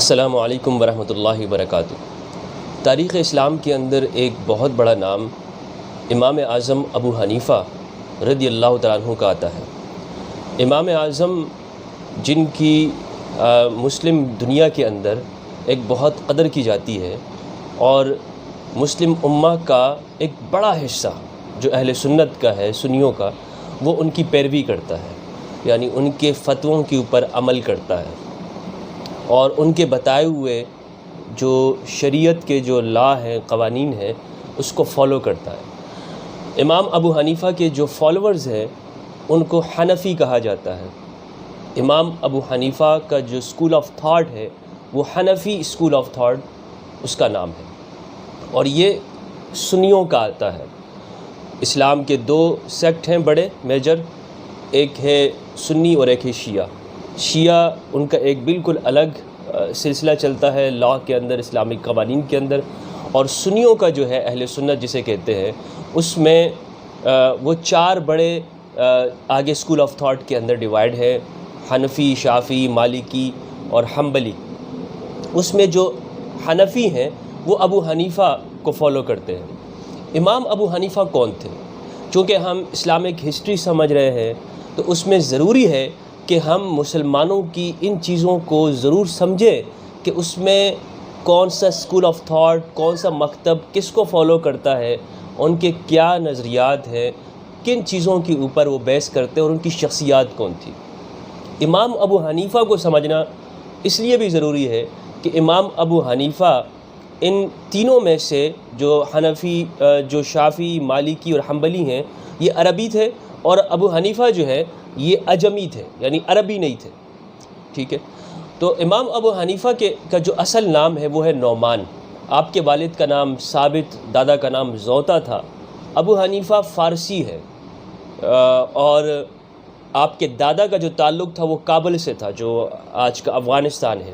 السلام علیکم ورحمۃ اللہ وبرکاتہ۔ تاریخ اسلام کے اندر ایک بہت بڑا نام امام اعظم ابو حنیفہ رضی اللہ تعالیٰ عنہ کا آتا ہے۔ امام اعظم جن کی مسلم دنیا کے اندر ایک بہت قدر کی جاتی ہے اور مسلم امہ کا ایک بڑا حصہ جو اہل سنت کا ہے، سنیوں کا، وہ ان کی پیروی کرتا ہے، یعنی ان کے فتووں کے اوپر عمل کرتا ہے اور ان کے بتائے ہوئے جو شریعت کے جو لا ہیں، قوانین ہیں، اس کو فالو کرتا ہے۔ امام ابو حنیفہ کے جو فالورز ہیں ان کو حنفی کہا جاتا ہے۔ امام ابو حنیفہ کا جو اسکول آف تھاٹ ہے وہ حنفی اسکول آف تھاٹ اس کا نام ہے، اور یہ سنیوں کا آتا ہے۔ اسلام کے دو سیکٹ ہیں بڑے میجر، ایک ہے سنی اور ایک ہے شیعہ۔ شیعہ ان کا ایک بالکل الگ سلسلہ چلتا ہے لا کے اندر، اسلامک قوانین کے اندر، اور سنیوں کا جو ہے اہل سنت جسے کہتے ہیں، اس میں وہ چار بڑے آگے اسکول آف تھاٹ کے اندر ڈیوائیڈ ہے، حنفی، شافعی، مالکی اور حنبلی۔ اس میں جو حنفی ہیں وہ ابو حنیفہ کو فالو کرتے ہیں۔ امام ابو حنیفہ کون تھے؟ چونکہ ہم اسلامک ہسٹری سمجھ رہے ہیں تو اس میں ضروری ہے کہ ہم مسلمانوں کی ان چیزوں کو ضرور سمجھیں کہ اس میں کون سا اسکول آف تھاٹ، کون سا مکتب کس کو فالو کرتا ہے، ان کے کیا نظریات ہیں، کن چیزوں کے اوپر وہ بیس کرتے ہیں اور ان کی شخصیات کون تھی۔ امام ابو حنیفہ کو سمجھنا اس لیے بھی ضروری ہے کہ امام ابو حنیفہ ان تینوں میں سے جو حنفی، جو شافعی، مالکی اور حنبلی ہیں، یہ عربی تھے، اور ابو حنیفہ جو ہے یہ عجمی تھے، یعنی عربی نہیں تھے، ٹھیک ہے۔ تو امام ابو حنیفہ کا جو اصل نام ہے وہ ہے نعمان۔ آپ کے والد کا نام ثابت، دادا کا نام زوطا تھا۔ ابو حنیفہ فارسی ہے، اور آپ کے دادا کا جو تعلق تھا وہ کابل سے تھا، جو آج کا افغانستان ہے۔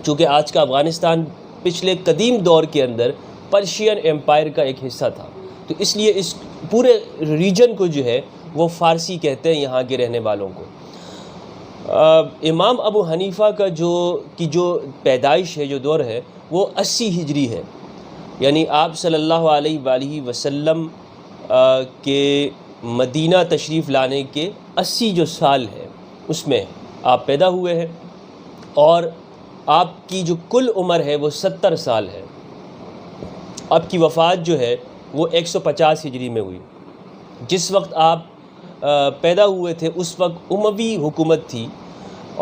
چونکہ آج کا افغانستان پچھلے قدیم دور کے اندر پرشین ایمپائر کا ایک حصہ تھا، تو اس لیے اس پورے ریجن کو جو ہے وہ فارسی کہتے ہیں، یہاں کے رہنے والوں کو۔ امام ابو حنیفہ کا جو پیدائش ہے، جو دور ہے، وہ 80 ہجری ہے، یعنی آپ صلی اللہ علیہ وآلہ وسلم کے مدینہ تشریف لانے کے 80 جو سال ہے اس میں آپ پیدا ہوئے ہیں، اور آپ کی جو کل عمر ہے وہ 70 سال ہے۔ آپ کی وفات جو ہے وہ 150 ہجری میں ہوئی۔ جس وقت آپ پیدا ہوئے تھے اس وقت اموی حکومت تھی،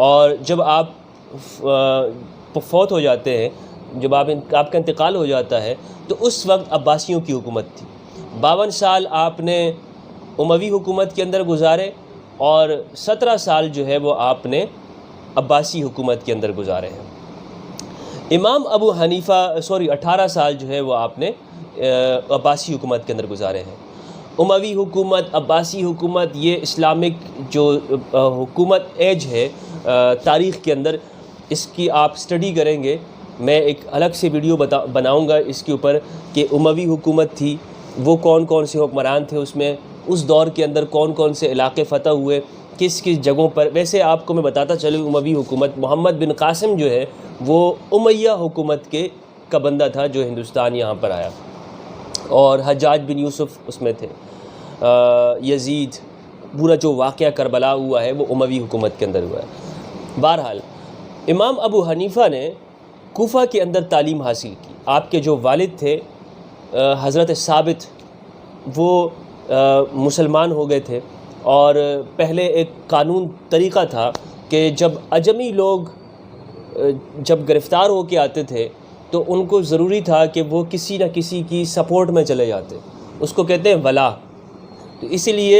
اور جب آپ فوت ہو جاتے ہیں، جب آپ کا انتقال ہو جاتا ہے، تو اس وقت عباسیوں کی حکومت تھی۔ 52 سال آپ نے اموی حکومت کے اندر گزارے، اور 17 سال جو ہے وہ آپ نے عباسی حکومت کے اندر گزارے ہیں۔ امام ابو حنیفہ 18 سال جو ہے وہ آپ نے عباسی حکومت کے اندر گزارے ہیں۔ اموی حکومت، عباسی حکومت، یہ اسلامک جو حکومت ایج ہے تاریخ کے اندر، اس کی آپ سٹڈی کریں گے۔ میں ایک الگ سے ویڈیو بناؤں گا اس کے اوپر کہ اموی حکومت تھی، وہ کون کون سے حکمران تھے اس میں، اس دور کے اندر کون کون سے علاقے فتح ہوئے، کس کس جگہوں پر۔ ویسے آپ کو میں بتاتا چلوں، اموی حکومت، محمد بن قاسم جو ہے وہ امیہ حکومت کا بندہ تھا جو ہندوستان یہاں پر آیا، اور حجاج بن یوسف اس میں تھے، یزید، پورا جو واقعہ کربلا ہوا ہے وہ اموی حکومت کے اندر ہوا ہے۔ بہرحال امام ابو حنیفہ نے کوفہ کے اندر تعلیم حاصل کی۔ آپ کے جو والد تھے حضرت ثابت، وہ مسلمان ہو گئے تھے، اور پہلے ایک قانون طریقہ تھا کہ جب عجمی لوگ جب گرفتار ہو کے آتے تھے تو ان کو ضروری تھا کہ وہ کسی نہ کسی کی سپورٹ میں چلے جاتے، اس کو کہتے ہیں ولا۔ تو اسی لیے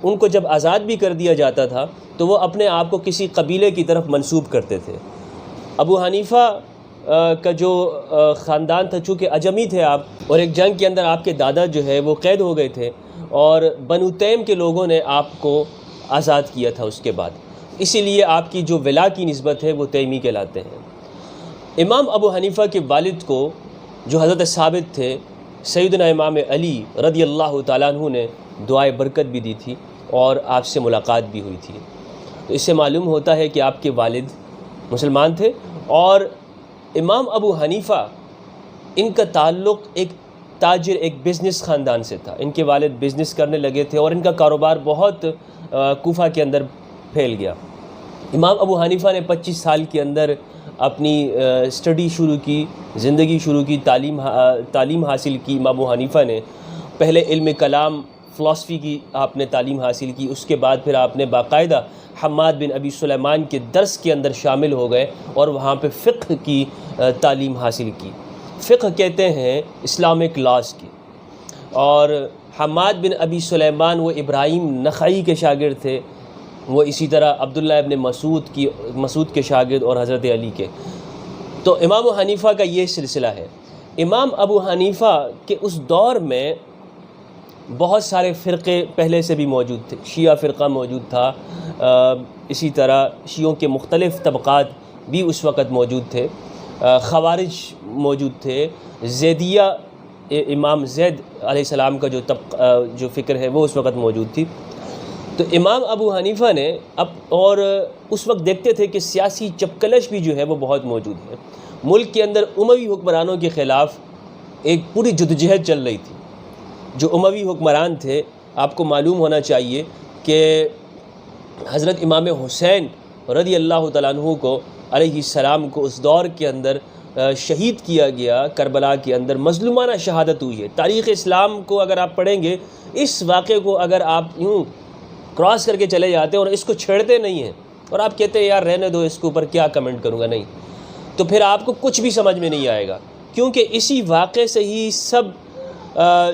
ان کو جب آزاد بھی کر دیا جاتا تھا تو وہ اپنے آپ کو کسی قبیلے کی طرف منسوب کرتے تھے۔ ابو حنیفہ کا جو خاندان تھا، چونکہ عجمی تھے آپ، اور ایک جنگ کے اندر آپ کے دادا جو ہے وہ قید ہو گئے تھے، اور بنو تیم کے لوگوں نے آپ کو آزاد کیا تھا اس کے بعد، اسی لیے آپ کی جو ولا کی نسبت ہے وہ تیمی کہلاتے ہیں۔ امام ابو حنیفہ کے والد کو جو حضرت ثابت تھے، سیدنا امام علی رضی اللہ تعالیٰ عنہ نے دعائے برکت بھی دی تھی، اور آپ سے ملاقات بھی ہوئی تھی۔ تو اس سے معلوم ہوتا ہے کہ آپ کے والد مسلمان تھے، اور امام ابو حنیفہ ان کا تعلق ایک تاجر، ایک بزنس خاندان سے تھا. ان کے والد بزنس کرنے لگے تھے اور ان کا کاروبار بہت کوفہ کے اندر پھیل گیا. امام ابو حنیفہ نے 25 سال کے اندر اپنی اسٹڈی شروع کی، زندگی شروع کی، تعلیم حاصل کی. امام ابو حنیفہ نے پہلے علم کلام، فلسفی کی آپ نے تعلیم حاصل کی. اس کے بعد پھر آپ نے باقاعدہ حماد بن ابی سلیمان کے درس کے اندر شامل ہو گئے اور وہاں پہ فقہ کی تعلیم حاصل کی. فقہ کہتے ہیں اسلامک لاز کی. اور حماد بن ابی سلیمان وہ ابراہیم نخعی کے شاگرد تھے، وہ اسی طرح عبداللہ ابن مسعود کے شاگرد اور حضرت علی کے. تو امام ابو حنیفہ کا یہ سلسلہ ہے. امام ابو حنیفہ کے اس دور میں بہت سارے فرقے پہلے سے بھی موجود تھے. شیعہ فرقہ موجود تھا، اسی طرح شیعوں کے مختلف طبقات بھی اس وقت موجود تھے. خوارج موجود تھے، زیدیہ، امام زید علیہ السلام کا جو فکر ہے وہ اس وقت موجود تھی. تو امام ابو حنیفہ نے اور اس وقت دیکھتے تھے کہ سیاسی چپکلش بھی جو ہے وہ بہت موجود ہے. ملک کے اندر اموی حکمرانوں کے خلاف ایک پوری جدوجہد چل رہی تھی. جو اموی حکمران تھے، آپ کو معلوم ہونا چاہیے کہ حضرت امام حسین رضی اللہ تعالیٰ عنہ کو علیہ السلام کو اس دور کے اندر شہید کیا گیا. کربلا کے اندر مظلومانہ شہادت ہوئی ہے. تاریخ اسلام کو اگر آپ پڑھیں گے، اس واقعے کو اگر آپ یوں کراس کر کے چلے جاتے ہیں اور اس کو چھیڑتے نہیں ہیں اور آپ کہتے ہیں یار رہنے دو، اس کے اوپر کیا کمنٹ کروں گا، نہیں، تو پھر آپ کو کچھ بھی سمجھ میں نہیں آئے گا. کیونکہ اسی واقعے سے ہی سب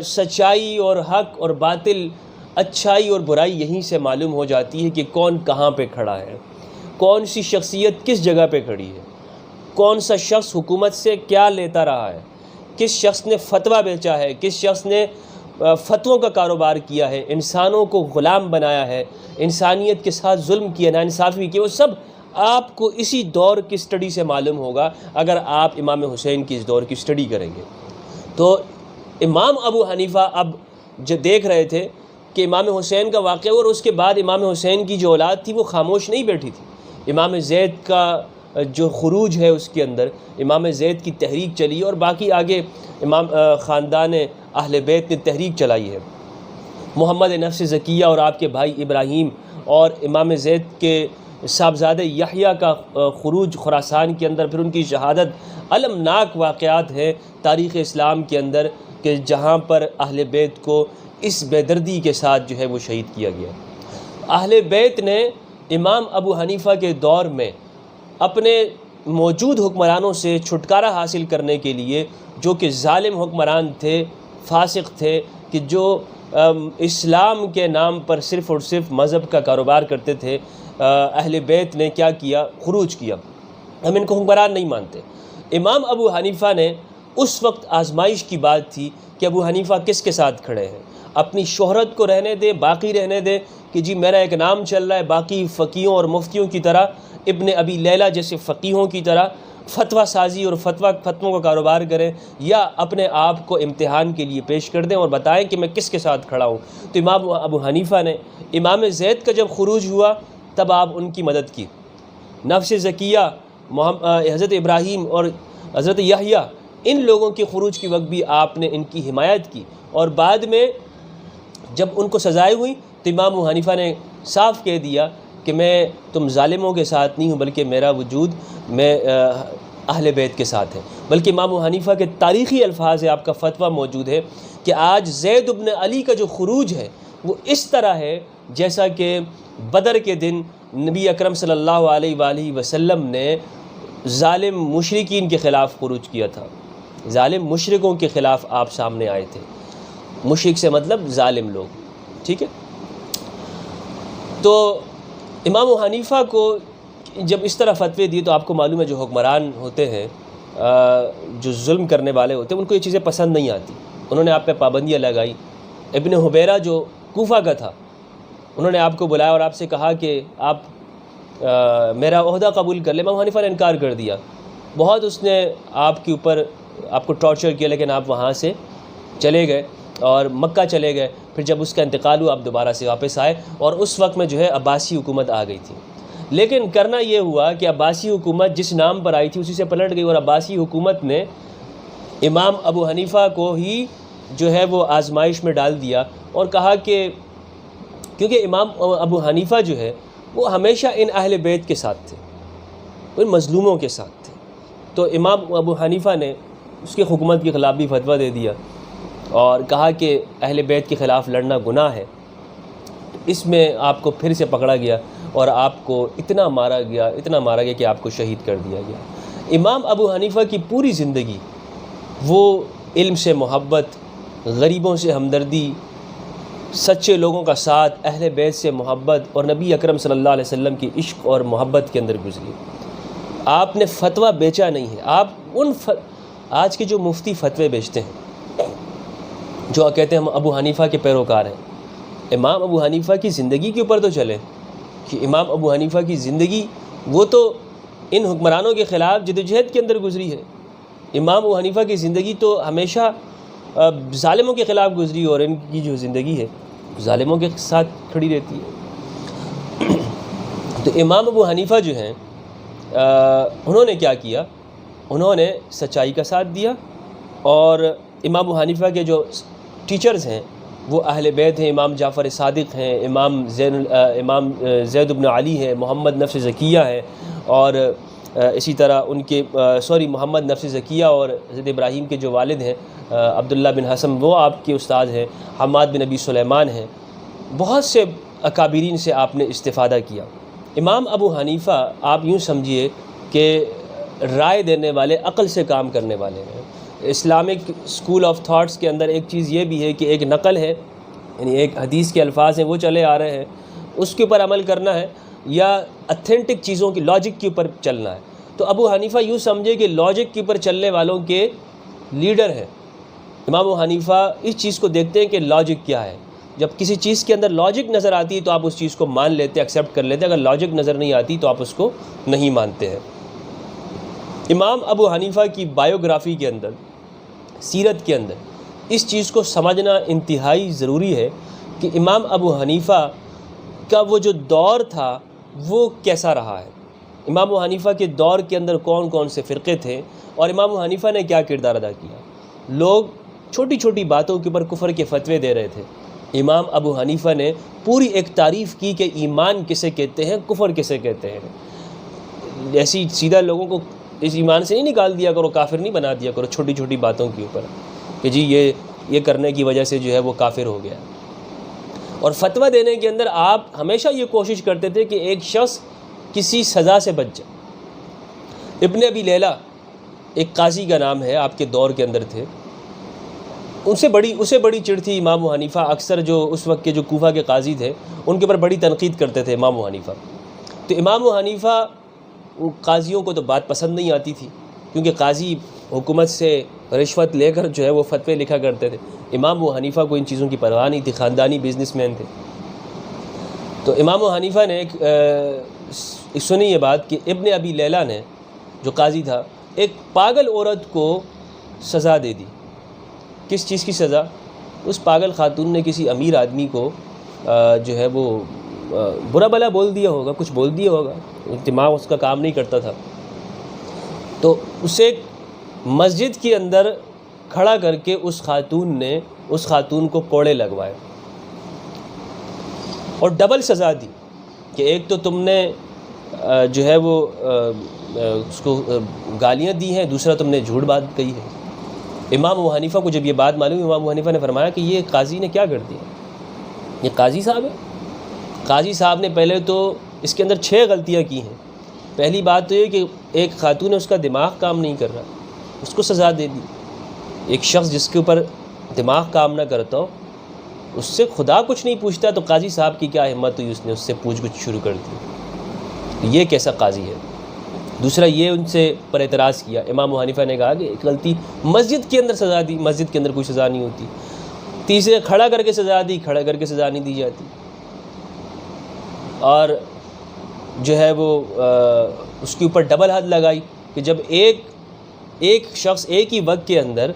سچائی اور حق اور باطل، اچھائی اور برائی یہیں سے معلوم ہو جاتی ہے کہ کون کہاں پہ کھڑا ہے، کون سی شخصیت کس جگہ پہ کھڑی ہے، کون سا شخص حکومت سے کیا لیتا رہا ہے، کس شخص نے فتویٰ بیچا ہے، کس شخص نے فتووں کا کاروبار کیا ہے، انسانوں کو غلام بنایا ہے، انسانیت کے ساتھ ظلم کیا، ناانصافی کی. وہ سب آپ کو اسی دور کی اسٹڈی سے معلوم ہوگا اگر آپ امام حسین کی اس دور کی اسٹڈی کریں گے. تو امام ابو حنیفہ اب جو دیکھ رہے تھے کہ امام حسین کا واقعہ، اور اس کے بعد امام حسین کی جو اولاد تھی وہ خاموش نہیں بیٹھی تھی. امام زید کا جو خروج ہے اس کے اندر امام زید کی تحریک چلی اور باقی آگے امام خاندان اہل بیت نے تحریک چلائی ہے. محمد نفس زکیہ اور آپ کے بھائی ابراہیم اور امام زید کے صاحبزادہ یحییٰ کا خروج خراسان کے اندر، پھر ان کی شہادت، المناک واقعات ہیں تاریخ اسلام کے اندر کہ جہاں پر اہل بیت کو اس بے دردی کے ساتھ جو ہے وہ شہید کیا گیا. اہل بیت نے امام ابو حنیفہ کے دور میں اپنے موجود حکمرانوں سے چھٹکارا حاصل کرنے کے لیے، جو کہ ظالم حکمران تھے، فاسق تھے، کہ جو اسلام کے نام پر صرف اور صرف مذہب کا کاروبار کرتے تھے، اہل بیت نے کیا کیا؟ خروج کیا. ہم ان کو حکمران نہیں مانتے. امام ابو حنیفہ نے اس وقت آزمائش کی بات تھی کہ ابو حنیفہ کس کے ساتھ کھڑے ہیں. اپنی شہرت کو رہنے دے، باقی رہنے دے کہ جی میرا ایک نام چل رہا ہے، باقی فقیہوں اور مفتیوں کی طرح، ابن ابی لیلہ جیسے فقیہوں کی طرح فتویٰ سازی اور فتووں کا کاروبار کریں، یا اپنے آپ کو امتحان کے لیے پیش کر دیں اور بتائیں کہ میں کس کے ساتھ کھڑا ہوں. تو امام ابو حنیفہ نے امام زید کا جب خروج ہوا تب آپ ان کی مدد کی. نفس زکیہ، حضرت ابراہیم اور حضرت یحییٰ، ان لوگوں کے خروج کے وقت بھی آپ نے ان کی حمایت کی. اور بعد میں جب ان کو سزائیں ہوئی تو امام ابو حنیفہ نے صاف کہہ دیا کہ میں تم ظالموں کے ساتھ نہیں ہوں، بلکہ میرا وجود میں اہل بیت کے ساتھ ہے. بلکہ امام ابو حنیفہ کے تاریخی الفاظ ہے، آپ کا فتویٰ موجود ہے کہ آج زید بن علی کا جو خروج ہے وہ اس طرح ہے جیسا کہ بدر کے دن نبی اکرم صلی اللہ علیہ وآلہ وسلم نے ظالم مشرکین کے خلاف خروج کیا تھا. ظالم مشرکوں کے خلاف آپ سامنے آئے تھے. مشرک سے مطلب ظالم لوگ، ٹھیک ہے. تو امام ابو حنیفہ کو جب اس طرح فتوے دیے تو آپ کو معلوم ہے جو حکمران ہوتے ہیں، جو ظلم کرنے والے ہوتے ہیں، ان کو یہ چیزیں پسند نہیں آتی. انہوں نے آپ پہ پابندیاں لگائی. ابن حبیرہ جو کوفہ کا تھا، انہوں نے آپ کو بلایا اور آپ سے کہا کہ آپ میرا عہدہ قبول کر لیں. امام حنیفہ نے انکار کر دیا. بہت اس نے آپ کے اوپر آپ کو ٹارچر کیا، لیکن آپ وہاں سے چلے گئے اور مکہ چلے گئے. پھر جب اس کا انتقال ہوا آپ دوبارہ سے واپس آئے اور اس وقت میں جو ہے عباسی حکومت آ گئی تھی. لیکن کرنا یہ ہوا کہ عباسی حکومت جس نام پر آئی تھی اسی سے پلٹ گئی، اور عباسی حکومت نے امام ابو حنیفہ کو ہی جو ہے وہ آزمائش میں ڈال دیا، اور کہا کہ کیونکہ امام ابو حنیفہ جو ہے وہ ہمیشہ ان اہل بیت کے ساتھ تھے، ان مظلوموں کے ساتھ تھے، تو امام ابو حنیفہ نے اس کی حکومت کے خلاف بھی فتویٰ دے دیا اور کہا کہ اہل بیت کے خلاف لڑنا گناہ ہے۔ اس میں آپ کو پھر سے پکڑا گیا اور آپ کو اتنا مارا گیا کہ آپ کو شہید کر دیا گیا۔ امام ابو حنیفہ کی پوری زندگی وہ علم سے محبت، غریبوں سے ہمدردی، سچے لوگوں کا ساتھ، اہل بیت سے محبت اور نبی اکرم صلی اللہ علیہ وسلم کی عشق اور محبت کے اندر گزری۔ آپ نے فتویٰ بیچا نہیں ہے۔ آپ آج کے جو مفتی فتوے بیچتے ہیں، جو کہتے ہیں ہم ابو حنیفہ کے پیروکار ہیں، امام ابو حنیفہ کی زندگی کے اوپر تو چلیں کہ امام ابو حنیفہ کی زندگی وہ تو ان حکمرانوں کے خلاف جدوجہد کے اندر گزری ہے۔ امام ابو حنیفہ کی زندگی تو ہمیشہ ظالموں کے خلاف گزری، اور ان کی جو زندگی ہے ظالموں کے ساتھ کھڑی رہتی ہے۔ تو امام ابو حنیفہ جو ہیں انہوں نے کیا کیا، انہوں نے سچائی کا ساتھ دیا، اور امام ابو حنیفہ کے جو ٹیچرز ہیں وہ اہل بیت ہیں، امام جعفر صادق ہیں، امام زید بن علی ہیں، محمد نفس زکیہ ہیں، اور اسی طرح ان کے محمد نفس زکیہ اور حضرت ابراہیم کے جو والد ہیں عبداللہ بن حسن، وہ آپ کے استاد ہیں، حماد بن ابی سلیمان ہیں۔ بہت سے اکابرین سے آپ نے استفادہ کیا۔ امام ابو حنیفہ آپ یوں سمجھیے کہ رائے دینے والے، عقل سے کام کرنے والے ہیں۔ اسلامک اسکول آف تھاٹس کے اندر ایک چیز یہ بھی ہے کہ ایک نقل ہے، یعنی ایک حدیث کے الفاظ ہیں وہ چلے آ رہے ہیں، اس کے اوپر عمل کرنا ہے، یا اتھینٹک چیزوں کی لاجک کے اوپر چلنا ہے۔ تو ابو حنیفہ یوں سمجھے کہ لاجک کے اوپر چلنے والوں کے لیڈر ہیں۔ امام ابو حنیفہ اس چیز کو دیکھتے ہیں کہ لاجک کیا ہے۔ جب کسی چیز کے اندر لاجک نظر آتی ہے تو آپ اس چیز کو مان لیتے، ایکسیپٹ کر لیتے، اگر لاجک نظر نہیں آتی تو آپ اس کو نہیں مانتے ہیں۔ امام ابو حنیفہ کی بائیوگرافی کے اندر، سیرت کے اندر اس چیز کو سمجھنا انتہائی ضروری ہے کہ امام ابو حنیفہ کا وہ جو دور تھا وہ کیسا رہا ہے، امام ابو حنیفہ کے دور کے اندر کون کون سے فرقے تھے، اور امام ابو حنیفہ نے کیا کردار ادا کیا۔ لوگ چھوٹی چھوٹی باتوں کے اوپر کفر کے فتوے دے رہے تھے، امام ابو حنیفہ نے پوری ایک تعریف کی کہ ایمان کسے کہتے ہیں، کفر کسے کہتے ہیں۔ ایسی سیدھا لوگوں کو اس ایمان سے نہیں نکال دیا کرو، کافر نہیں بنا دیا کرو چھوٹی چھوٹی باتوں کے اوپر کہ جی یہ کرنے کی وجہ سے جو ہے وہ کافر ہو گیا۔ اور فتویٰ دینے کے اندر آپ ہمیشہ یہ کوشش کرتے تھے کہ ایک شخص کسی سزا سے بچ جائے۔ ابن ابی لیلہ ایک قاضی کا نام ہے، آپ کے دور کے اندر تھے، اسے بڑی چڑ تھی امام ابو حنیفہ۔ اکثر جو اس وقت کے جو کوفہ کے قاضی تھے ان کے اوپر بڑی تنقید کرتے تھے امام ابو حنیفہ۔ تو امام ابو حنیفہ قاضیوں کو تو بات پسند نہیں آتی تھی، کیونکہ قاضی حکومت سے رشوت لے کر جو ہے وہ فتوے لکھا کرتے تھے۔ امام ابو حنیفہ کو ان چیزوں کی پرواہ نہیں تھی، خاندانی بزنس مین تھے۔ تو امام ابو حنیفہ نے سنی یہ بات کہ ابن ابی لیلہ نے جو قاضی تھا ایک پاگل عورت کو سزا دے دی۔ کس چیز کی سزا؟ اس پاگل خاتون نے کسی امیر آدمی کو جو ہے وہ برا بلا بول دیا ہوگا، کچھ بول دیا ہوگا، دماغ اس کا کام نہیں کرتا تھا، تو اسے مسجد کے اندر کھڑا کر کے اس خاتون کو کوڑے لگوائے اور ڈبل سزا دی کہ ایک تو تم نے جو ہے وہ اس کو گالیاں دی ہیں، دوسرا تم نے جھوٹ بات کہی ہے۔ امام ابو حنیفہ کو جب یہ بات معلوم ہوئی، امام ابو حنیفہ نے فرمایا کہ یہ قاضی نے کیا کر دیا، یہ قاضی صاحب ہے۔ قاضی صاحب نے پہلے تو اس کے اندر 6 غلطیاں کی ہیں۔ پہلی بات تو یہ کہ ایک خاتون ہے، اس کا دماغ کام نہیں کر رہا، اس کو سزا دے دی۔ ایک شخص جس کے اوپر دماغ کام نہ کرتا ہو، اس سے خدا کچھ نہیں پوچھتا، تو قاضی صاحب کی کیا ہمت ہوئی، اس نے اس سے پوچھ گچھ شروع کر دی، یہ کیسا قاضی ہے۔ دوسرا یہ ان سے پر اعتراض کیا۔ امام ابو حنیفہ نے کہا کہ ایک غلطی مسجد کے اندر سزا دی، مسجد کے اندر کوئی سزا نہیں ہوتی۔ تیسرے کھڑا کر کے سزا دی، کھڑا کر کے سزا نہیں دی جاتی۔ اور جو ہے وہ اس کے اوپر ڈبل حد لگائی کہ جب ایک شخص ایک ہی وقت کے اندر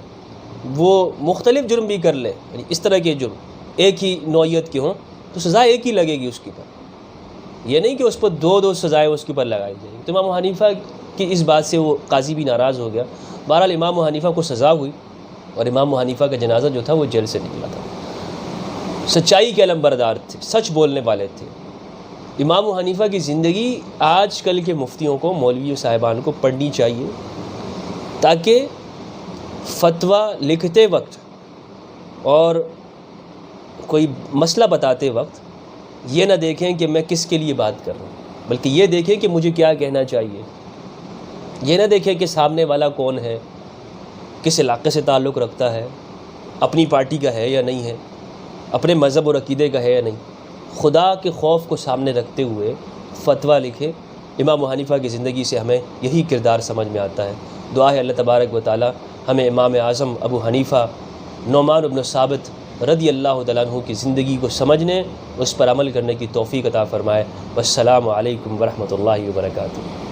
وہ مختلف جرم بھی کر لے، یعنی اس طرح کے جرم ایک ہی نوعیت کے ہوں، تو سزا ایک ہی لگے گی اس کے اوپر۔ یہ نہیں کہ اس پر دو سزائیں اس کے اوپر لگائی جائیں. تو امام حنیفہ کی اس بات سے وہ قاضی بھی ناراض ہو گیا. بہرحال امام حنیفہ کو سزا ہوئی اور امام حنیفہ کا جنازہ جو تھا وہ جیل سے نکلا تھا. سچائی کے علمبردار تھے, سچ بولنے والے تھے. امام حنیفہ کی زندگی آج کل کے مفتیوں کو, مولوی صاحبان کو پڑھنی چاہیے, تاکہ فتویٰ لکھتے وقت اور کوئی مسئلہ بتاتے وقت یہ نہ دیکھیں کہ میں کس کے لیے بات کر رہا ہوں, بلکہ یہ دیکھیں کہ مجھے کیا کہنا چاہیے. یہ نہ دیکھیں کہ سامنے والا کون ہے, کس علاقے سے تعلق رکھتا ہے, اپنی پارٹی کا ہے یا نہیں ہے, اپنے مذہب اور عقیدے کا ہے یا نہیں. خدا کے خوف کو سامنے رکھتے ہوئے فتویٰ لکھے. امام حنیفہ کی زندگی سے ہمیں یہی کردار سمجھ میں آتا ہے. دعا ہے اللہ تبارک و تعالی ہمیں امام اعظم ابو حنیفہ نعمان بن ثابت رضی اللہ تعالیٰ عنہ کی زندگی کو سمجھنے, اس پر عمل کرنے کی توفیق عطا فرمائے. والسلام علیکم ورحمۃ اللہ وبرکاتہ.